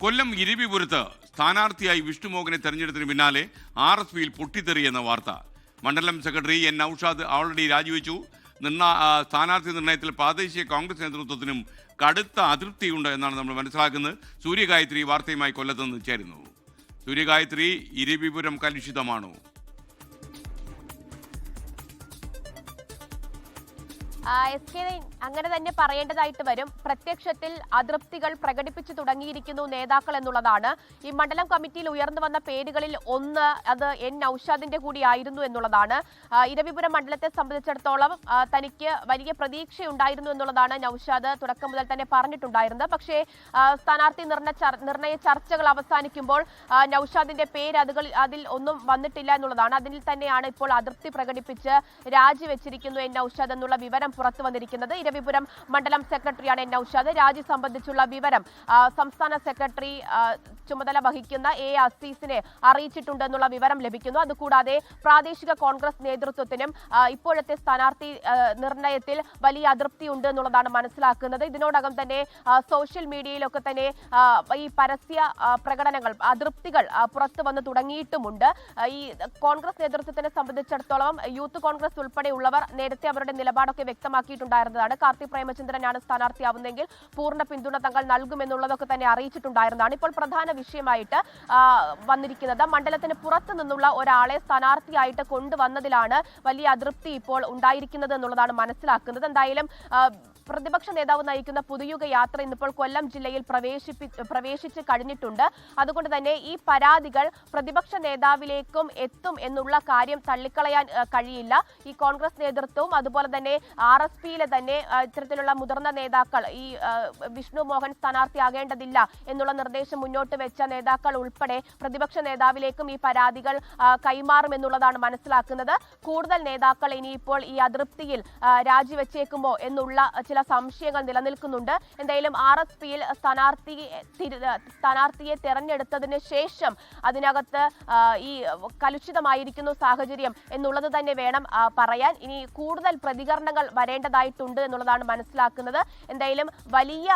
കൊല്ലം ഇരവിപുരത്ത് സ്ഥാനാർത്ഥിയായി വിഷ്ണുമോഹനെ തെരഞ്ഞെടുത്തതിന് പിന്നാലെ RSPയിൽ പൊട്ടിത്തെറിയെന്ന വാർത്ത. മണ്ഡലം സെക്രട്ടറി എൻ നൌഷാദ് ഓൾറെഡി രാജിവെച്ചു. സ്ഥാനാർത്ഥി നിർണയത്തിൽ പ്രാദേശിക കോൺഗ്രസ് നേതൃത്വത്തിനും കടുത്ത അതൃപ്തിയുണ്ട് എന്നാണ് നമ്മൾ മനസ്സിലാക്കുന്നത്. സൂര്യഗായത്രി വാർത്തയുമായി കൊല്ലത്ത് നിന്ന് ചേരുന്നു. സൂര്യഗായത്രി, ഇരവിപുരം കലുഷിതമാണോ? അങ്ങനെ തന്നെ പറയേണ്ടതായിട്ട് വരും. പ്രത്യക്ഷത്തിൽ അതൃപ്തികൾ പ്രകടിപ്പിച്ചു തുടങ്ങിയിരിക്കുന്നു നേതാക്കൾ എന്നുള്ളതാണ്. ഈ മണ്ഡലം കമ്മിറ്റിയിൽ ഉയർന്നു വന്ന പേരുകളിൽ ഒന്ന് അത് എൻ നൌഷാദിന്റെ കൂടിയായിരുന്നു എന്നുള്ളതാണ്. ഇരവിപുരം മണ്ഡലത്തെ സംബന്ധിച്ചിടത്തോളം തനിക്ക് വലിയ പ്രതീക്ഷയുണ്ടായിരുന്നു എന്നുള്ളതാണ് നൌഷാദ് തുടക്കം മുതൽ തന്നെ പറഞ്ഞിട്ടുണ്ടായിരുന്നത്. പക്ഷേ സ്ഥാനാർത്ഥി നിർണയ ചർച്ചകൾ അവസാനിക്കുമ്പോൾ നൌഷാദിന്റെ പേര് അതിൽ ഒന്നും വന്നിട്ടില്ല എന്നുള്ളതാണ്. അതിൽ തന്നെയാണ് ഇപ്പോൾ അതൃപ്തി പ്രകടിപ്പിച്ച് രാജിവെച്ചിരിക്കുന്നു എൻ നൌഷാദ് എന്നുള്ള വിവരം പുറത്തു വന്നിരിക്കുന്നത്. ഇരവിപുരം മണ്ഡലം സെക്രട്ടറിയാണ് എൻ നൌഷാദ്. രാജി സംബന്ധിച്ചുള്ള വിവരം സംസ്ഥാന സെക്രട്ടറി ചുമതല വഹിക്കുന്ന A അസീസിനെ അറിയിച്ചിട്ടുണ്ടെന്നുള്ള വിവരം ലഭിക്കുന്നു. അതുകൂടാതെ പ്രാദേശിക കോൺഗ്രസ് നേതൃത്വത്തിനും ഇപ്പോഴത്തെ സ്ഥാനാർത്ഥി നിർണയത്തിൽ വലിയ അതൃപ്തിയുണ്ട് എന്നുള്ളതാണ് മനസ്സിലാക്കുന്നത്. ഇതിനോടകം തന്നെ സോഷ്യൽ മീഡിയയിലൊക്കെ തന്നെ ഈ പരസ്യ പ്രകടനങ്ങൾ, അതൃപ്തികൾ പുറത്തു വന്ന് തുടങ്ങിയിട്ടുമുണ്ട്. ഈ കോൺഗ്രസ് നേതൃത്വത്തിനെ സംബന്ധിച്ചിടത്തോളം യൂത്ത് കോൺഗ്രസ് ഉൾപ്പെടെയുള്ളവർ നേരത്തെ അവരുടെ നിലപാടൊക്കെ വ്യക്തമാക്കിയിട്ടുണ്ടായിരുന്നതാണ്. കാർത്തി പ്രേമചന്ദ്രനാണ് സ്ഥാനാർത്ഥിയാവുന്നതെങ്കിൽ പൂർണ്ണ പിന്തുണ തങ്ങൾ നൽകുമെന്നുള്ളതൊക്കെ തന്നെ അറിയിച്ചിട്ടുണ്ടായിരുന്നതാണ്. ഇപ്പോൾ പ്രധാന വിഷയമായിട്ട് വന്നിരിക്കുന്നത് മണ്ഡലത്തിന് പുറത്തു നിന്നുള്ള ഒരാളെ സ്ഥാനാർത്ഥിയായിട്ട് കൊണ്ടുവന്നതിലാണ് വലിയ അതൃപ്തി ഇപ്പോൾ ഉണ്ടായിരിക്കുന്നത് എന്നുള്ളതാണ് മനസ്സിലാക്കുന്നത്. എന്തായാലും പ്രതിപക്ഷ നേതാവ് നയിക്കുന്ന പുതുയുഗ യാത്ര ഇന്നിപ്പോൾ കൊല്ലം ജില്ലയിൽ പ്രവേശിച്ച് കഴിഞ്ഞിട്ടുണ്ട്. അതുകൊണ്ട് തന്നെ ഈ പരാതികൾ പ്രതിപക്ഷ നേതാവിലേക്കും എത്തും എന്നുള്ള കാര്യം തള്ളിക്കളയാൻ കഴിയില്ല. ഈ കോൺഗ്രസ് നേതൃത്വവും അതുപോലെ തന്നെ RSPയിലെ തന്നെ ഇത്തരത്തിലുള്ള മുതിർന്ന നേതാക്കൾ ഈ വിഷ്ണു മോഹൻ സ്ഥാനാർത്ഥിയാകേണ്ടതില്ല എന്നുള്ള നിർദ്ദേശം മുന്നോട്ട് വെച്ച നേതാക്കൾ ഉൾപ്പെടെ പ്രതിപക്ഷ നേതാവിലേക്കും ഈ പരാതികൾ കൈമാറുമെന്നുള്ളതാണ് മനസ്സിലാക്കുന്നത്. കൂടുതൽ നേതാക്കൾ ഇനിയിപ്പോൾ ഈ അതൃപ്തിയിൽ രാജിവെച്ചേക്കുമോ എന്നുള്ള ചില സംശയങ്ങൾ നിലനിൽക്കുന്നുണ്ട്. എന്തായാലും RSPയിൽ സ്ഥാനാർത്ഥിയെ തെരഞ്ഞെടുത്തതിന് ശേഷം അതിനകത്ത് ഈ കലുഷിതമായിരിക്കുന്നു സാഹചര്യം എന്നുള്ളത് തന്നെ വേണം പറയാൻ. ഇനി കൂടുതൽ പ്രതികരണങ്ങൾ വരേണ്ടതായിട്ടുണ്ട് എന്നുള്ളതാണ് മനസ്സിലാക്കുന്നത്. എന്തായാലും വലിയ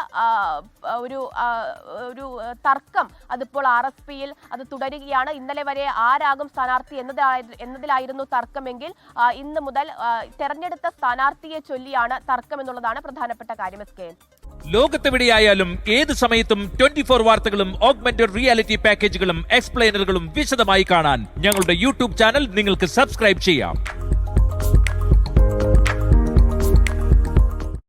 ഒരു തർക്കം അതിപ്പോൾ RSPയിൽ അത് തുടരുകയാണ്. ഇന്നലെ വരെ ആരാകും സ്ഥാനാർത്ഥി എന്നതിലായിരുന്നു തർക്കമെങ്കിൽ ഇന്ന് മുതൽ തെരഞ്ഞെടുത്ത സ്ഥാനാർത്ഥിയെ ചൊല്ലിയാണ് തർക്കം എന്നുള്ളതാണ് പ്രധാനപ്പെട്ട കാര്യം. ലോകത്തെവിടെയായാലും ഏത് സമയത്തും 24 വാർത്തകളും ഓഗ്മെന്റഡ് റിയാലിറ്റി പാക്കേജുകളും എക്സ്പ്ലെയിനറുകളും വിശദമായി കാണാൻ ഞങ്ങളുടെ YouTube ചാനൽ നിങ്ങൾക്ക് സബ്സ്ക്രൈബ് ചെയ്യാം.